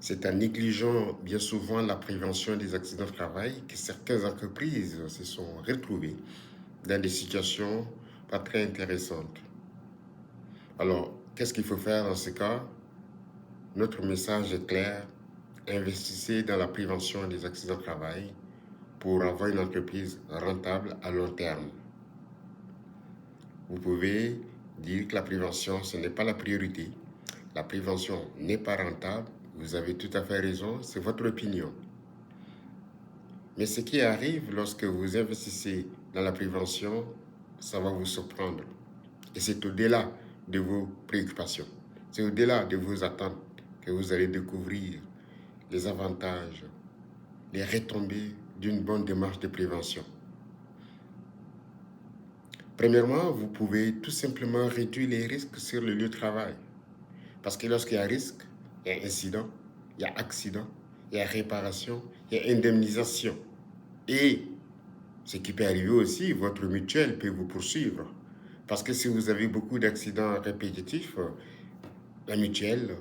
C'est en négligeant bien souvent la prévention des accidents de travail que certaines entreprises se sont retrouvées dans des situations pas très intéressantes. Alors, qu'est-ce qu'il faut faire dans ce cas? Notre message est clair. Investissez dans la prévention des accidents de travail pour avoir une entreprise rentable à long terme. Vous pouvez dire que la prévention, ce n'est pas la priorité. La prévention n'est pas rentable. Vous avez tout à fait raison, c'est votre opinion. Mais ce qui arrive lorsque vous investissez dans la prévention, ça va vous surprendre. Et c'est au-delà de vos préoccupations. C'est au-delà de vos attentes que vous allez découvrir les avantages, les retombées d'une bonne démarche de prévention. Premièrement, vous pouvez tout simplement réduire les risques sur le lieu de travail. Parce que lorsqu'il y a risque, il y a incident, il y a accident, il y a réparation, il y a indemnisation. Et ce qui peut arriver aussi, votre mutuelle peut vous poursuivre. Parce que si vous avez beaucoup d'accidents répétitifs, la mutuelle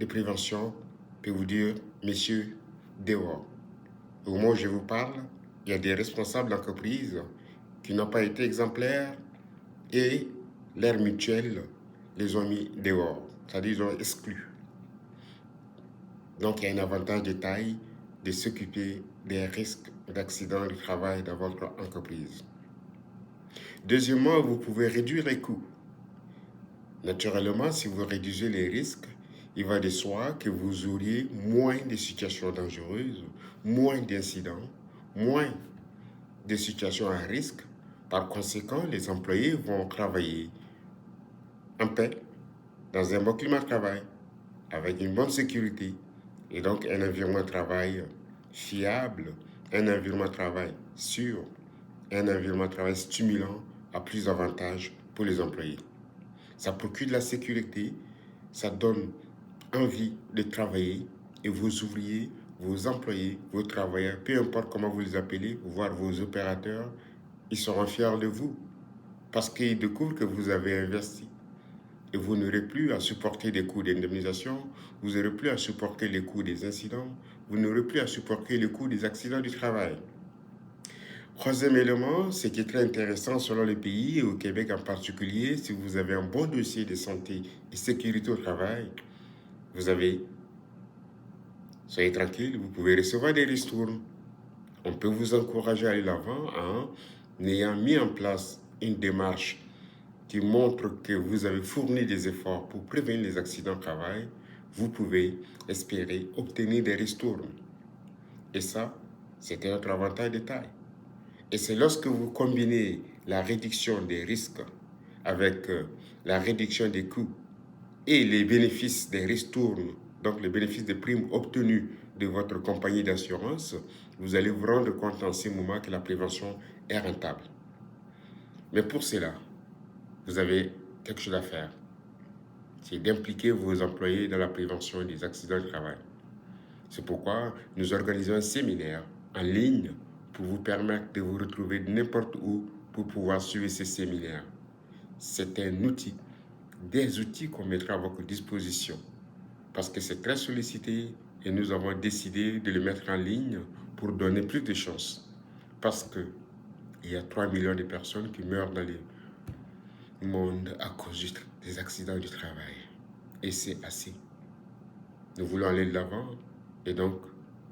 de prévention peut vous dire, messieurs, dehors. Au moment où je vous parle, il y a des responsables d'entreprise qui n'ont pas été exemplaires et leur mutuelle les ont mis dehors, c'est-à-dire ils ont exclu. Donc il y a un avantage de taille de s'occuper des risques d'accident du travail dans votre entreprise. Deuxièmement, vous pouvez réduire les coûts. Naturellement, si vous réduisez les risques, il va de soi que vous auriez moins de situations dangereuses, moins d'incidents, moins de situations à risque. Par conséquent, les employés vont travailler en paix, dans un bon climat de travail, avec une bonne sécurité, et donc un environnement de travail fiable, un environnement de travail sûr, un environnement de travail stimulant a plus d'avantages pour les employés. Ça procure de la sécurité, ça donne envie de travailler et vos ouvriers, vos employés, vos travailleurs, peu importe comment vous les appelez, voire vos opérateurs, ils seront fiers de vous parce qu'ils découvrent que vous avez investi. Et vous n'aurez plus à supporter des coûts d'indemnisation, vous n'aurez plus à supporter les coûts des incidents, vous n'aurez plus à supporter les coûts des accidents du travail. Troisième élément, ce qui est très intéressant selon les pays, et au Québec en particulier, si vous avez un bon dossier de santé et sécurité au travail, soyez tranquille, vous pouvez recevoir des ristournes. On peut vous encourager à aller l'avant en ayant mis en place une démarche qui montre que vous avez fourni des efforts pour prévenir les accidents de travail. Vous pouvez espérer obtenir des ristournes. Et ça, c'est notre avantage de taille. Et c'est lorsque vous combinez la réduction des risques avec la réduction des coûts et les bénéfices des ristournes, donc les bénéfices des primes obtenues de votre compagnie d'assurance, vous allez vous rendre compte en ce moment que la prévention est rentable. Mais pour cela, vous avez quelque chose à faire. C'est d'impliquer vos employés dans la prévention des accidents de travail. C'est pourquoi nous organisons un séminaire en ligne pour vous permettre de vous retrouver n'importe où pour pouvoir suivre ces séminaires. C'est un outil, des outils qu'on mettra à votre disposition parce que c'est très sollicité et nous avons décidé de le mettre en ligne pour donner plus de chances. Parce qu'il y a 3 millions de personnes qui meurent dans le monde à cause des accidents du travail. Et c'est assez. Nous voulons aller de l'avant et donc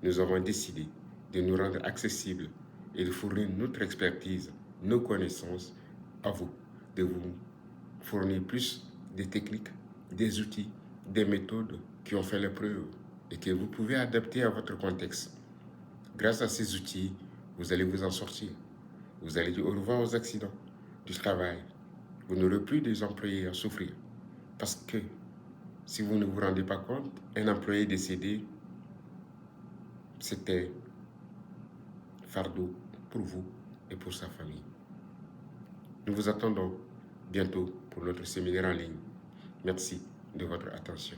nous avons décidé de nous rendre accessibles et de fournir notre expertise, nos connaissances à vous, de vous fournir plus de techniques, des outils, des méthodes qui ont fait leurs preuves et que vous pouvez adapter à votre contexte. Grâce à ces outils, vous allez vous en sortir. Vous allez dire au revoir aux accidents du travail. Vous n'aurez plus des employés à souffrir. Parce que si vous ne vous rendez pas compte, un employé décédé, c'était fardeau pour vous et pour sa famille. Nous vous attendons bientôt pour notre séminaire en ligne. Merci de votre attention.